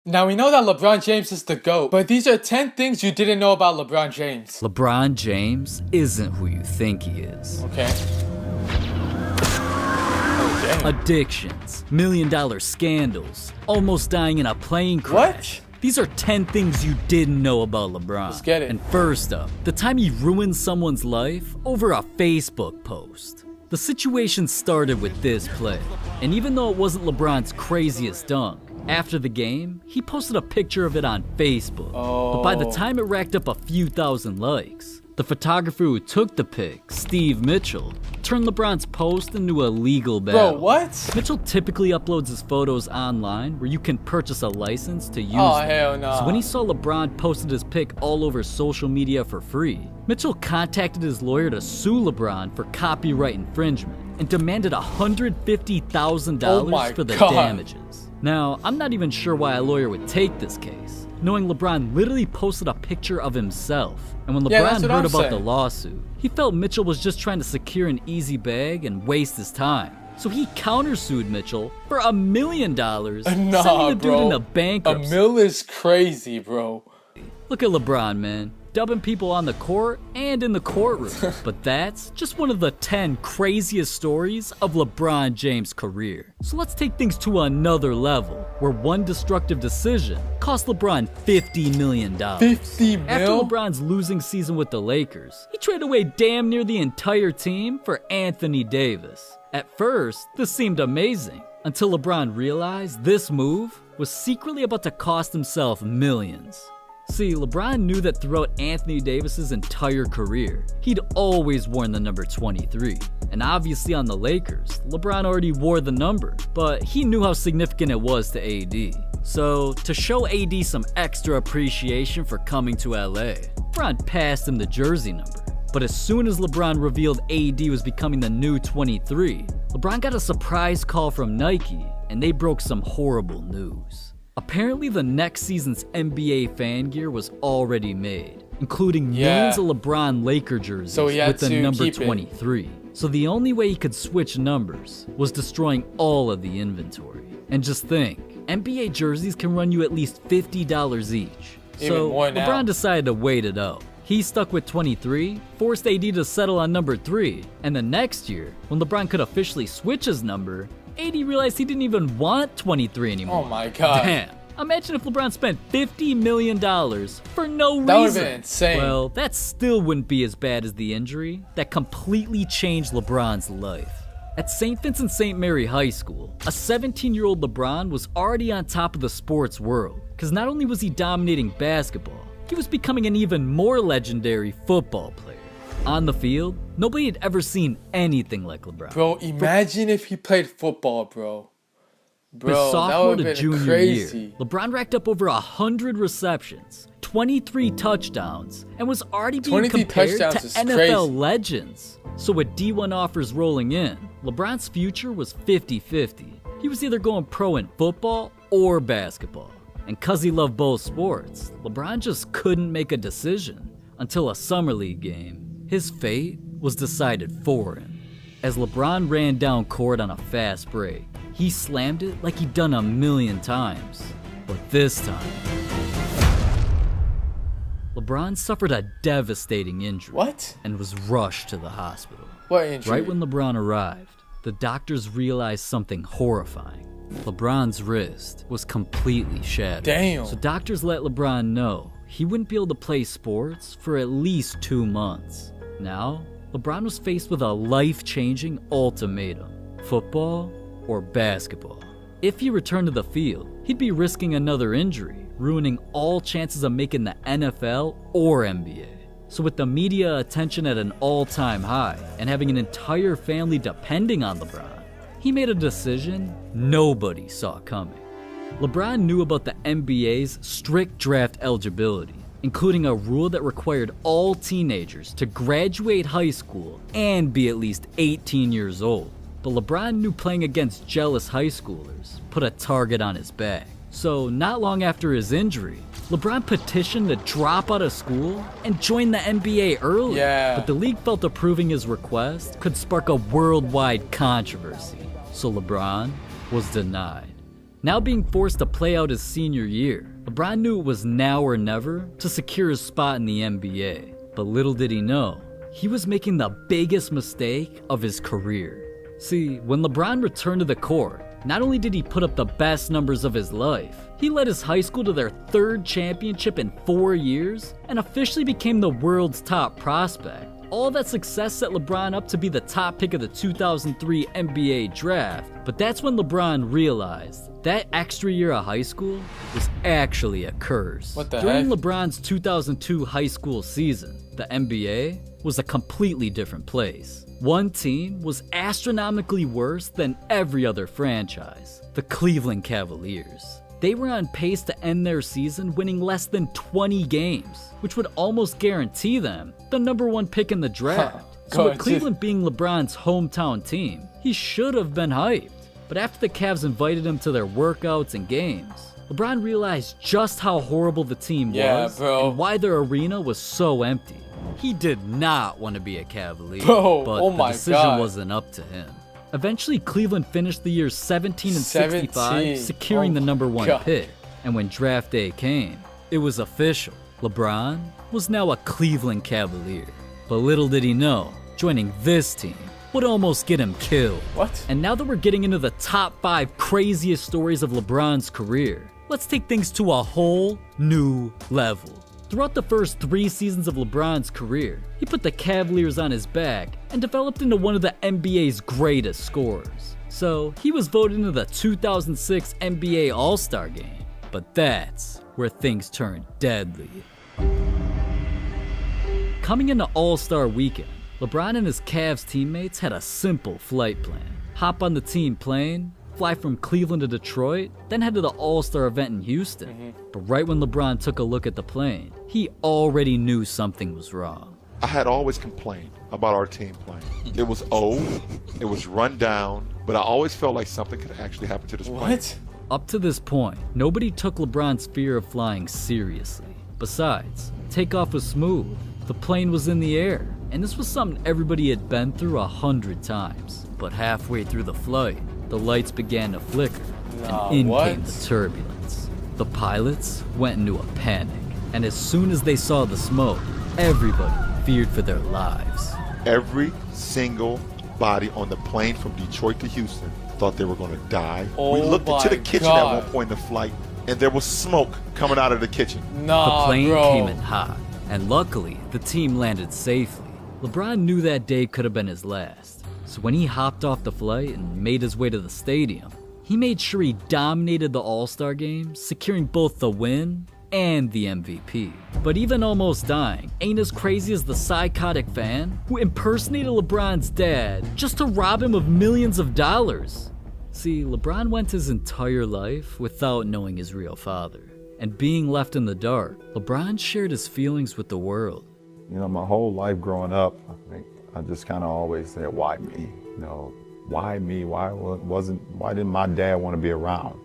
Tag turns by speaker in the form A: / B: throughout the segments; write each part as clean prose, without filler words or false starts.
A: Now we know that LeBron James is the GOAT, but these are 10 things you didn't know about LeBron James.
B: LeBron James isn't who you think he is.
A: Okay. Oh, dang.
B: Addictions, million-dollar scandals, almost dying in a plane crash.
A: What?
B: These are 10 things you didn't know about LeBron.
A: Let's get it.
B: And first up, the time he ruined someone's life over a Facebook post. The situation started with this play, and even though it wasn't LeBron's craziest dunk, after the game, he posted a picture of it on Facebook. But by the time it racked up a few thousand likes, the photographer who took the pic, Steve Mitchell, turned LeBron's post into a legal battle.
A: Bro, what?
B: Mitchell typically uploads his photos online where you can purchase a license to use
A: Oh,
B: them.
A: hell no.
B: So when he saw LeBron posted his pic all over social media for free, Mitchell contacted his lawyer to sue LeBron for copyright infringement and demanded $150,000 for the damages. Now, I'm not even sure why a lawyer would take this case, knowing LeBron literally posted a picture of himself. And when LeBron heard about the lawsuit, he felt Mitchell was just trying to secure an easy bag and waste his time. So he countersued Mitchell for $1 million, sending the dude into bankruptcy.
A: $1 million is crazy, bro.
B: Look at LeBron, man. Dubbing people on the court and in the courtroom. But that's just one of the 10 craziest stories of LeBron James' career. So let's take things to another level, where one destructive decision cost LeBron $50 million.
A: 50 mil?
B: After LeBron's losing season with the Lakers, he traded away damn near the entire team for Anthony Davis. At first, this seemed amazing, until LeBron realized this move was secretly about to cost himself millions. See, LeBron knew that throughout Anthony Davis's entire career, he'd always worn the number 23. And obviously on the Lakers, LeBron already wore the number, but he knew how significant it was to AD. So, to show AD some extra appreciation for coming to LA, LeBron passed him the jersey number. But as soon as LeBron revealed AD was becoming the new 23, LeBron got a surprise call from Nike, and they broke some horrible news. Apparently, the next season's NBA fan gear was already made, including millions of LeBron Laker jerseys with the number 23. So the only way he could switch numbers was destroying all of the inventory. And just think, NBA jerseys can run you at least $50 each. So LeBron decided to wait it out. He stuck with 23, forced AD to settle on number 3, and the next year, when LeBron could officially switch his number, AD realized he didn't even want 23 anymore.
A: Oh my god.
B: Damn. Imagine if LeBron spent $50 million for no reason.
A: That would have been insane.
B: Well, that still wouldn't be as bad as the injury that completely changed LeBron's life. At St. Vincent St. Mary High School, a 17-year-old LeBron was already on top of the sports world, because not only was he dominating basketball, he was becoming an even more legendary football player. On the field, nobody had ever seen anything like LeBron.
A: Bro, imagine if he played football, bro.
B: His sophomore to junior year, LeBron racked up over 100 receptions, 23 touchdowns, and was already being compared to NFL legends. So with D1 offers rolling in, LeBron's future was 50-50. He was either going pro in football or basketball. And cause he loved both sports, LeBron just couldn't make a decision until a summer league game. His fate was decided for him. As LeBron ran down court on a fast break, he slammed it like he'd done 1,000,000 times. But this time, LeBron suffered a devastating injury and was rushed to the hospital.
A: What injury?
B: Right when LeBron arrived, the doctors realized something horrifying. LeBron's wrist was completely shattered.
A: Damn.
B: So doctors let LeBron know he wouldn't be able to play sports for at least 2 months. Now, LeBron was faced with a life-changing ultimatum: football or basketball. If he returned to the field, he'd be risking another injury, ruining all chances of making the NFL or NBA. So with the media attention at an all-time high and having an entire family depending on LeBron, he made a decision nobody saw coming. LeBron knew about the NBA's strict draft eligibility, including a rule that required all teenagers to graduate high school and be at least 18 years old. But LeBron knew playing against jealous high schoolers put a target on his back. So not long after his injury, LeBron petitioned to drop out of school and join the NBA early. But the league felt approving his request could spark a worldwide controversy. So LeBron was denied. Now being forced to play out his senior year, LeBron knew it was now or never to secure his spot in the NBA. But little did he know, he was making the biggest mistake of his career. See, when LeBron returned to the court, not only did he put up the best numbers of his life, he led his high school to their 3rd championship in 4 years and officially became the world's top prospect. All that success set LeBron up to be the top pick of the 2003 NBA draft, but that's when LeBron realized that extra year of high school was actually a curse.
A: What the
B: During
A: heck?
B: LeBron's 2002 high school season, the NBA was a completely different place. One team was astronomically worse than every other franchise, the Cleveland Cavaliers. They were on pace to end their season winning less than 20 games, which would almost guarantee them the #1 pick in the draft. So with Cleveland being LeBron's hometown team, he should have been hyped. But after the Cavs invited him to their workouts and games, LeBron realized just how horrible the team was and why their arena was so empty. He did not want to be a Cavalier, but the decision wasn't up to him. Eventually, Cleveland finished the year 17-65, securing the #1 pick. And when draft day came, it was official. LeBron was now a Cleveland Cavalier. But little did he know, joining this team would almost get him killed.
A: What?
B: And now that we're getting into the top 5 craziest stories of LeBron's career, let's take things to a whole new level. Throughout the first 3 seasons of LeBron's career, he put the Cavaliers on his back and developed into one of the NBA's greatest scorers. So he was voted into the 2006 NBA All-Star Game. But that's where things turned deadly. Coming into All-Star Weekend, LeBron and his Cavs teammates had a simple flight plan. Hop on the team plane, fly from Cleveland to Detroit, then head to the All-Star event in Houston. But right when LeBron took a look at the plane, he already knew something was wrong.
C: I had always complained about our team playing. It was old, it was run down, but I always felt like something could actually happen to this plane.
A: What?
B: Up to this point, nobody took LeBron's fear of flying seriously. Besides, takeoff was smooth, the plane was in the air, and this was something everybody had been through 100 times. But halfway through the flight, the lights began to flicker, and in came the turbulence. The pilots went into a panic, and as soon as they saw the smoke, everybody feared for their lives.
C: Every single body on the plane from Detroit to Houston thought they were going to die.
A: Oh
C: we looked into the
A: my
C: kitchen
A: God.
C: at one point in the flight, and there was smoke coming out of the kitchen.
B: The plane came in hot, and luckily, the team landed safely. LeBron knew that day could have been his last, so when he hopped off the flight and made his way to the stadium, he made sure he dominated the All-Star game, securing both the win and the MVP. But even almost dying ain't as crazy as the psychotic fan who impersonated LeBron's dad just to rob him of millions of dollars. See, LeBron went his entire life without knowing his real father. And being left in the dark, LeBron shared his feelings with the world.
D: You know, my whole life growing up, I just kind of always said, why me? You know, why me? Why didn't my dad want to be around?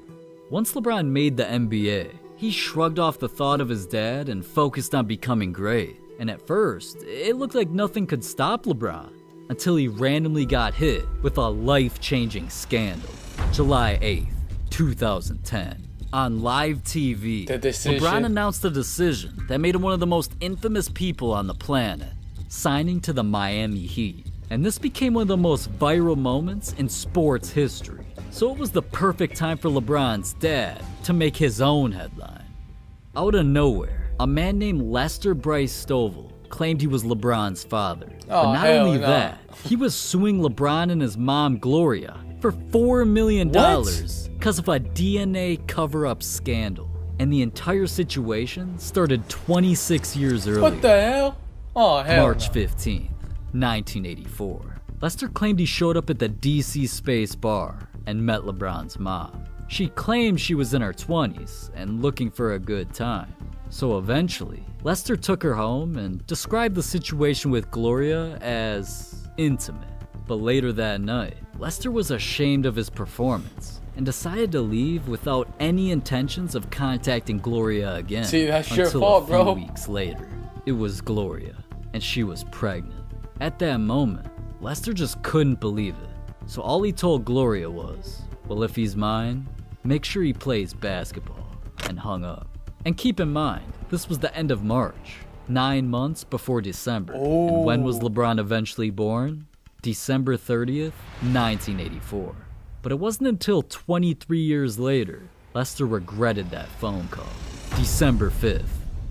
B: Once LeBron made the NBA, he shrugged off the thought of his dad and focused on becoming great. And at first, it looked like nothing could stop LeBron until he randomly got hit with a life-changing scandal. July 8th, 2010. On live TV,
A: The decision.
B: LeBron announced a decision that made him one of the most infamous people on the planet, signing to the Miami Heat. And this became one of the most viral moments in sports history. So it was the perfect time for LeBron's dad to make his own headline. Out of nowhere, a man named Lester Bryce Stovall claimed he was LeBron's father. But not only that, he was suing LeBron and his mom Gloria for $4 million because of a DNA cover-up scandal. And the entire situation started 26 years earlier.
A: What the hell? Oh, hell
B: March
A: no.
B: 15th, 1984. Lester claimed he showed up at the DC Space Bar and met LeBron's mom. She claimed she was in her 20s and looking for a good time. So eventually, Lester took her home and described the situation with Gloria as intimate. But later that night, Lester was ashamed of his performance and decided to leave without any intentions of contacting Gloria again.
A: See, that's your
B: until
A: fault,
B: a few
A: bro.
B: weeks later, it was Gloria, and she was pregnant. At that moment, Lester just couldn't believe it. So all he told Gloria was, well, if he's mine, make sure he plays basketball, and hung up. And keep in mind, this was the end of March, 9 months before December. And when was LeBron eventually born? December 30th, 1984. But it wasn't until 23 years later, Lester regretted that phone call. December 5th,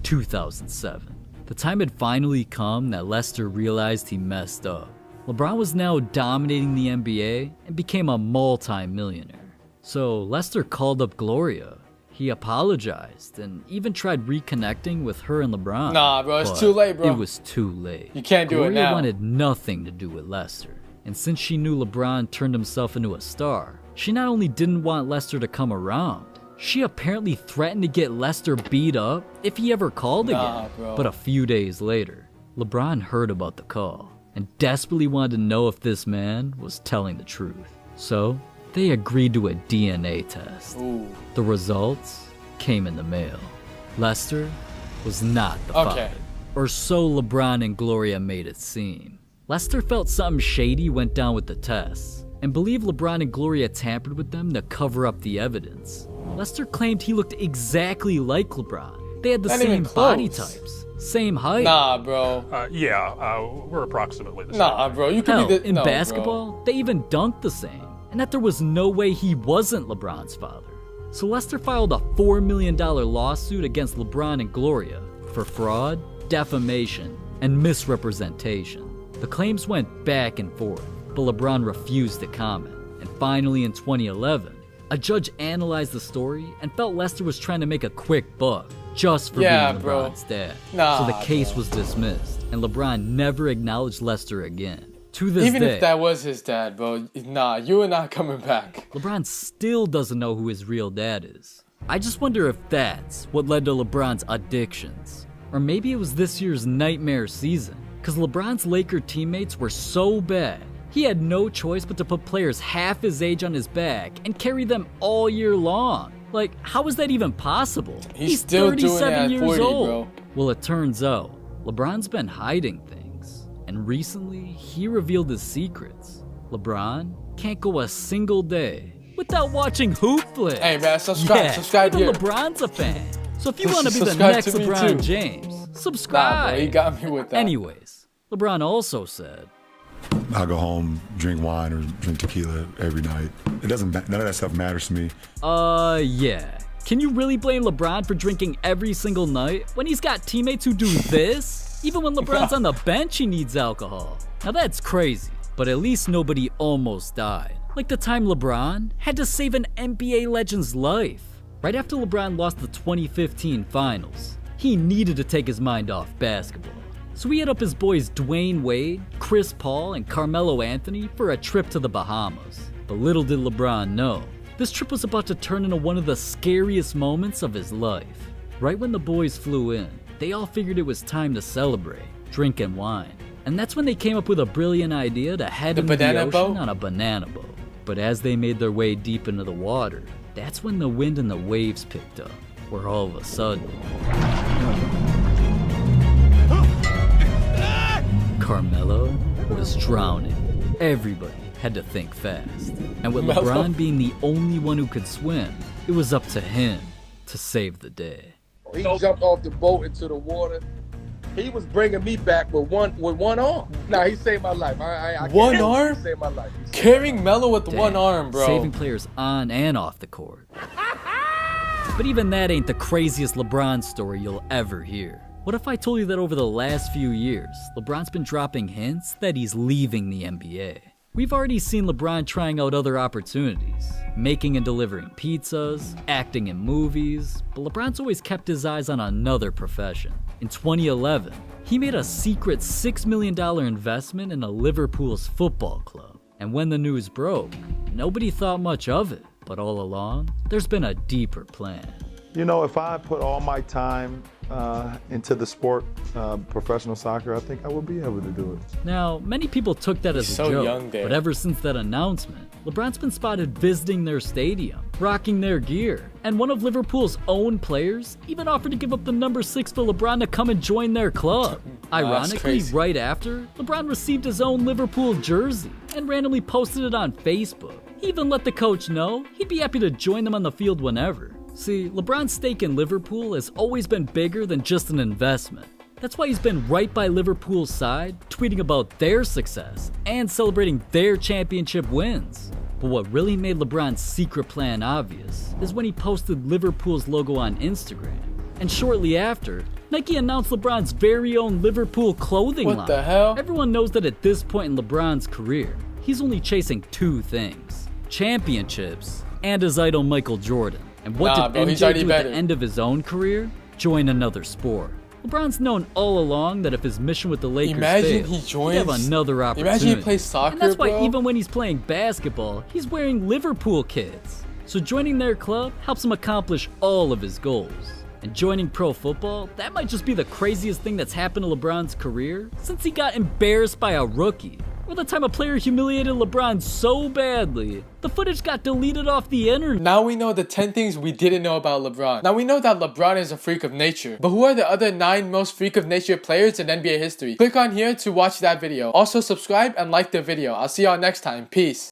B: 2007. The time had finally come that Lester realized he messed up. LeBron was now dominating the NBA and became a multi-millionaire. So Lester called up Gloria. He apologized and even tried reconnecting with her and LeBron.
A: Nah, bro, it's too late, bro.
B: It was too late.
A: You can't do it now.
B: Gloria wanted nothing to do with Lester. And since she knew LeBron turned himself into a star, she not only didn't want Lester to come around, she apparently threatened to get Lester beat up if he ever called again.
A: Bro.
B: But a few days later, LeBron heard about the call and desperately wanted to know if this man was telling the truth. So they agreed to a DNA test.
A: Ooh.
B: The results came in the mail. Lester was not the father, or so LeBron and Gloria made it seem. Lester felt something shady went down with the tests and believed LeBron and Gloria tampered with them to cover up the evidence. Lester claimed he looked exactly like LeBron. They had the same body types, same height.
A: Nah, bro.
E: We're approximately the same.
A: Nah, bro. You could
B: Hell,
A: be the
B: in basketball, they even dunked the same, and that there was no way he wasn't LeBron's father. So Lester filed a $4 million lawsuit against LeBron and Gloria for fraud, defamation, and misrepresentation. The claims went back and forth, but LeBron refused to comment. And finally in 2011, a judge analyzed the story and felt Lester was trying to make a quick buck just for being LeBron's dad. So the case was dismissed, and LeBron never acknowledged Lester again. To this
A: Even
B: day,
A: if that was his dad, bro, nah, you are not coming back.
B: LeBron still doesn't know who his real dad is. I just wonder if that's what led to LeBron's addictions. Or maybe it was this year's nightmare season, because LeBron's Laker teammates were so bad, he had no choice but to put players half his age on his back and carry them all year long. Like, how is that even possible?
A: He's still
B: 37
A: doing it at
B: years
A: 40,
B: old.
A: bro.
B: Well, it turns out, LeBron's been hiding things. And recently, he revealed his secrets. LeBron can't go a single day without watching Hoop Flick.
A: Hey, man, subscribe
B: even
A: here.
B: LeBron's a fan. So if you want to be the
A: Subscribe
B: next
A: to me
B: LeBron
A: too.
B: James, subscribe.
A: Nah, bro, he got me with that.
B: Anyways, LeBron also said,
F: I'll go home, drink wine or drink tequila every night. It doesn't, none of that stuff matters to me.
B: yeah. Can you really blame LeBron for drinking every single night when he's got teammates who do this? Even when LeBron's on the bench, he needs alcohol. Now that's crazy, but at least nobody almost died. Like the time LeBron had to save an NBA legend's life. Right after LeBron lost the 2015 finals, he needed to take his mind off basketball. So he hit up his boys Dwayne Wade, Chris Paul, and Carmelo Anthony for a trip to the Bahamas. But little did LeBron know, this trip was about to turn into one of the scariest moments of his life. Right when the boys flew in, they all figured it was time to celebrate, drinking wine. And that's when they came up with a brilliant idea to head into the ocean on a banana boat. But as they made their way deep into the water, that's when the wind and the waves picked up, where all of a sudden, Carmelo was drowning. Everybody had to think fast. And with LeBron being the only one who could swim, it was up to him to save the day.
G: He jumped off the boat into the water. He was bringing me back with one arm. Nah, he saved my life. I
A: One arm?
G: He saved my life.
A: Carrying Melo with one arm, bro.
B: Saving players on and off the court. But even that ain't the craziest LeBron story you'll ever hear. What if I told you that over the last few years, LeBron's been dropping hints that he's leaving the NBA? We've already seen LeBron trying out other opportunities, making and delivering pizzas, acting in movies, but LeBron's always kept his eyes on another profession. In 2011, he made a secret $6 million investment in a Liverpool's football club. And when the news broke, nobody thought much of it. But all along, there's been a deeper plan.
D: You know, if I put all my time into the sport, professional soccer, I think I would be able to do it.
B: Now, many people took that as a
A: so
B: joke,
A: young there.
B: but ever since that announcement, LeBron's been spotted visiting their stadium, rocking their gear, and one of Liverpool's own players even offered to give up the number 6 for LeBron to come and join their club. Ironically,
A: crazy.
B: right after, LeBron received his own Liverpool jersey and randomly posted it on Facebook. He even let the coach know he'd be happy to join them on the field whenever. See, LeBron's stake in Liverpool has always been bigger than just an investment. That's why he's been right by Liverpool's side, tweeting about their success and celebrating their championship wins. But what really made LeBron's secret plan obvious is when he posted Liverpool's logo on Instagram. And shortly after, Nike announced LeBron's very own Liverpool clothing line.
A: What the hell?
B: Everyone knows that at this point in LeBron's career, he's only chasing two things: championships and his idol Michael Jordan. And what
A: Nah,
B: did
A: bro, he's
B: MJ
A: already
B: do at
A: better.
B: the end of his own career? Join another sport. LeBron's known all along that if his mission with the Lakers
A: Imagine
B: fails,
A: he
B: he'd have
A: joins-
B: another opportunity.
A: Imagine he plays soccer,
B: and that's why
A: bro.
B: even when he's playing basketball, he's wearing Liverpool kits. So joining their club helps him accomplish all of his goals. And joining pro football, that might just be the craziest thing that's happened to LeBron's career since he got embarrassed by a rookie. Or the time a player humiliated LeBron so badly, the footage got deleted off the internet.
A: Now we know the 10 things we didn't know about LeBron. Now we know that LeBron is a freak of nature. But who are the other 9 most freak of nature players in NBA history? Click on here to watch that video. Also subscribe and like the video. I'll see y'all next time. Peace.